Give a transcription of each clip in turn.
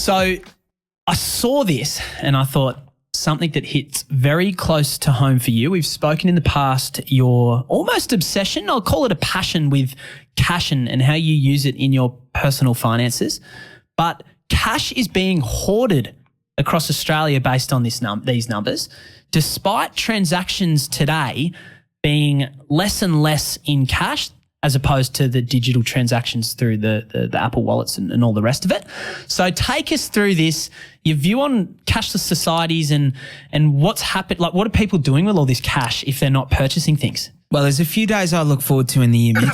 So I saw this and I thought something that hits very close to home for you. We've spoken in the past your almost obsession, I'll call it a passion with cash and how you use it in your personal finances. But cash is being hoarded across Australia based on these numbers, despite transactions today being less and less in cash as opposed to the digital transactions through the Apple wallets and all the rest of it. So take us through this, your view on cashless societies and what's happened. Like, what are people doing with all this cash if they're not purchasing things? Well, there's a few days I look forward to in the image.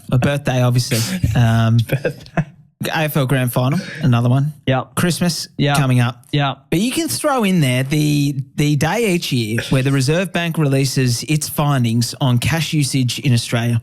My birthday, obviously. Birthday. AFL Grand Final, another one. Yeah. Christmas Yeah. coming up. Yeah. But you can throw in there the day each year where the Reserve Bank releases its findings on cash usage in Australia,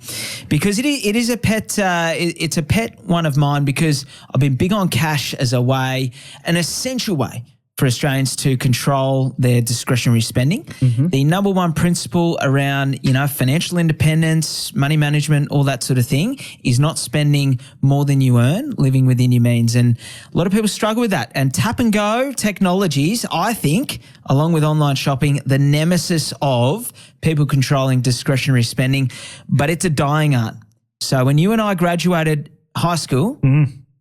because it is a pet. It's a pet one of mine because I've been big on cash as a way, an essential way for Australians to control their discretionary spending. Mm-hmm. The number one principle around, financial independence, money management, all that sort of thing is not spending more than you earn, living within your means. And a lot of people struggle with that. And tap and go technologies, I think, along with online shopping, the nemesis of people controlling discretionary spending, but it's a dying art. So when you and I graduated high school,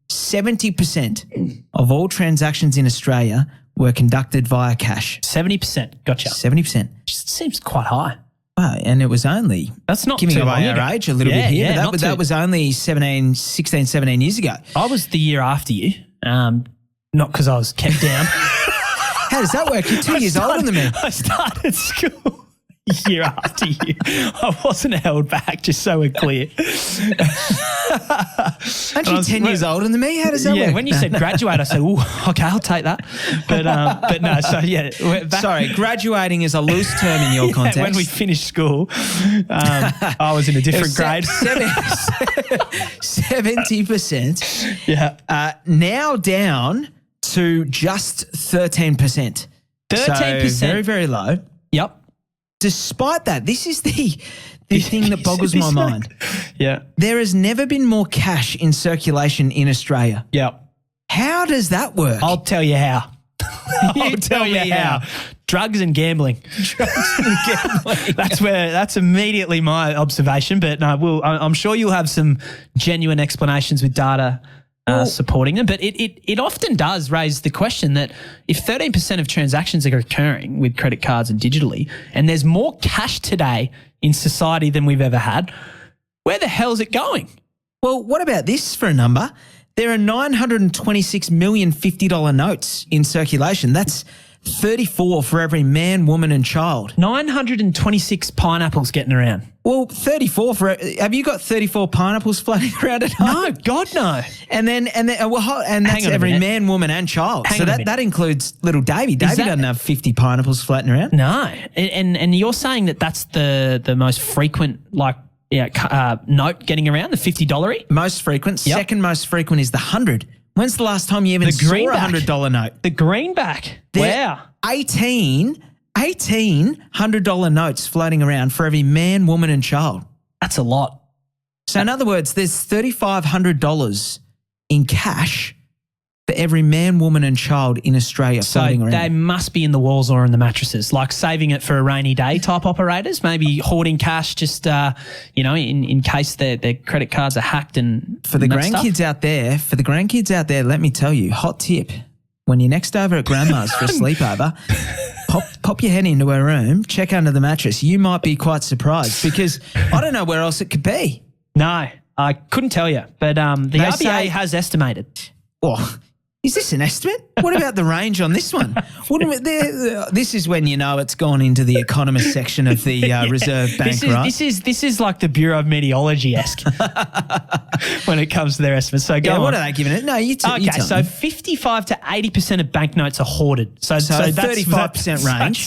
70% of all transactions in Australia were conducted via cash. 70%. Gotcha. 70%. Just seems quite high. Wow, and it was only That's not giving too away long our ago. age a little bit here. Yeah, But that was only 16, 17 years ago. I was the year after you, not because I was kept down. How does that work? You're 2 years older than me. I started school a year after you. I wasn't held back, just so we're clear. Aren't you 10 years older than me? How does that work? Yeah, when you said graduate, I said, "Oh, okay, I'll take that." But no. So yeah, sorry, graduating is a loose term in your context. When we finished school, I was in a different grade. 70%. Yeah. Now down to just 13%. 13%. So very, very low. Yep. Despite that, this is the thing that boggles my mind. Yeah. There has never been more cash in circulation in Australia. Yep. How does that work? I'll tell you how. You tell me how. Drugs and gambling. That's immediately my observation. But no, I'm sure you'll have some genuine explanations with data supporting them. But it often does raise the question that if 13% of transactions are occurring with credit cards and digitally, and there's more cash today in society than we've ever had, where the hell is it going? Well, what about this for a number? There are 926 million $50 notes in circulation. That's 34 for every man, woman and child. 926 pineapples getting around. Well, 34 for – have you got 34 pineapples floating around at home? No, God, no. And that's every man, woman and child. So that includes little Davey. Davey doesn't have 50 pineapples floating around. No. And you're saying that that's the most frequent note getting around, the $50? Most frequent. Yep. Second most frequent is the 100. When's the last time you even saw a $100 note? The greenback. Wow. 18 $100 notes floating around for every man, woman and child. That's a lot. So in other words, there's $3,500 in cash for every man, woman and child in Australia floating around. So they must be in the walls or in the mattresses, like saving it for a rainy day type operators, maybe hoarding cash just, in case their credit cards are hacked and for the grandkids out there, let me tell you, hot tip. When you're next over at grandma's for a sleepover, pop your head into her room, check under the mattress. You might be quite surprised because I don't know where else it could be. No, I couldn't tell you, but the RBA has estimated. Oh, is this an estimate? What about the range on this one? This is when you know it's gone into the economist section of the Reserve Bank, right? This is like the Bureau of Meteorology-esque when it comes to their estimates. So go on. What are they giving it? No, you tell me. So 55 to 80% of banknotes are hoarded. So that's 35% range.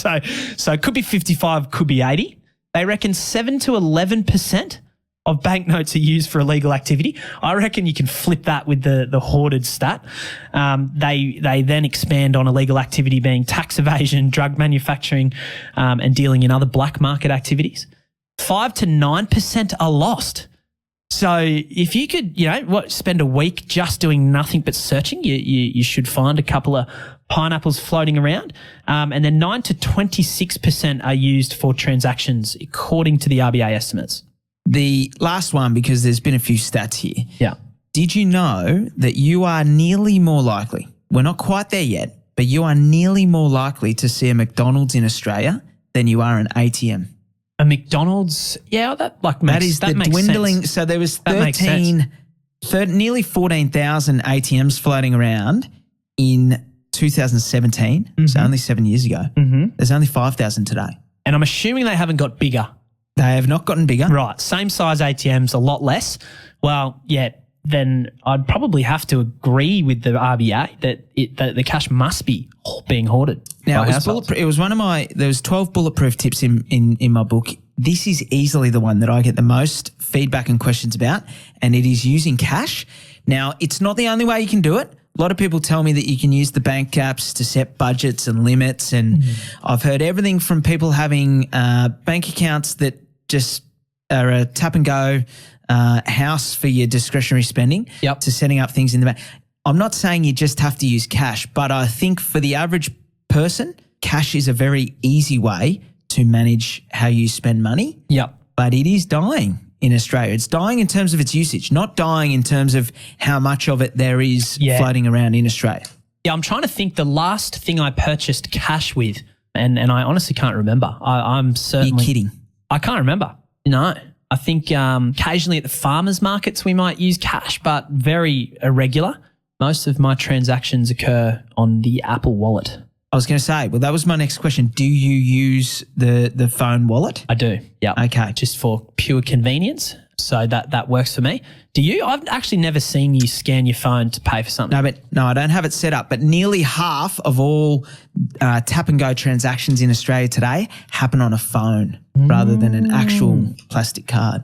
So it could be 55, could be 80. They reckon 7 to 11% of banknotes are used for illegal activity. I reckon you can flip that with the hoarded stat. They then expand on illegal activity being tax evasion, drug manufacturing, and dealing in other black market activities. 5 to 9% are lost. So if you could, spend a week just doing nothing but searching, you should find a couple of pineapples floating around. And then 9 to 26% are used for transactions, according to the RBA estimates. The last one, because there's been a few stats here. Yeah. Did you know that you are nearly more likely, we're not quite there yet, but you are nearly more likely to see a McDonald's in Australia than you are an ATM? A McDonald's, That is the dwindling. Sense. So there was nearly 14,000 ATMs floating around in 2017. Mm-hmm. So only 7 years ago. Mm-hmm. There's only 5,000 today. And I'm assuming they haven't got bigger. They have not gotten bigger. Right. Same size ATMs, a lot less. Well, yeah, then I'd probably have to agree with the RBA that the cash must be being hoarded. Now, it was there was 12 bulletproof tips in my book. This is easily the one that I get the most feedback and questions about, and it is using cash. Now, it's not the only way you can do it. A lot of people tell me that you can use the bank apps to set budgets and limits, and I've heard everything from people having bank accounts that just are a tap and go house for your discretionary spending to setting up things in the bank. I'm not saying you just have to use cash, but I think for the average person, cash is a very easy way to manage how you spend money. Yep. But it is dying in Australia. It's dying in terms of its usage, not dying in terms of how much of it there is floating around in Australia. Yeah, I'm trying to think the last thing I purchased cash with, and I honestly can't remember. I'm certainly... You're kidding. I can't remember. No. I think occasionally at the farmers markets we might use cash, but very irregular. Most of my transactions occur on the Apple Wallet. I was going to say, well, that was my next question. Do you use the phone wallet? I do, yeah. Okay. Just for pure convenience. So that works for me. Do you? I've actually never seen you scan your phone to pay for something. No, I don't have it set up. But nearly half of all tap and go transactions in Australia today happen on a phone rather than an actual plastic card.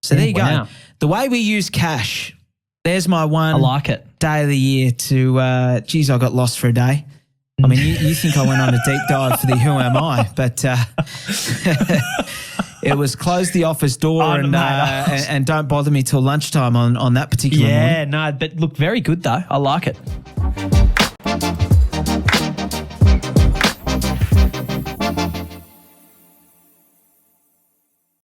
So there you go. The way we use cash. There's my one. I like it. Day of the year to, geez, I got lost for a day. I mean, you think I went on a deep dive for the Who Am I, but it was close the office door and don't bother me till lunchtime on that particular morning. Yeah, no, but look, very good though. I like it.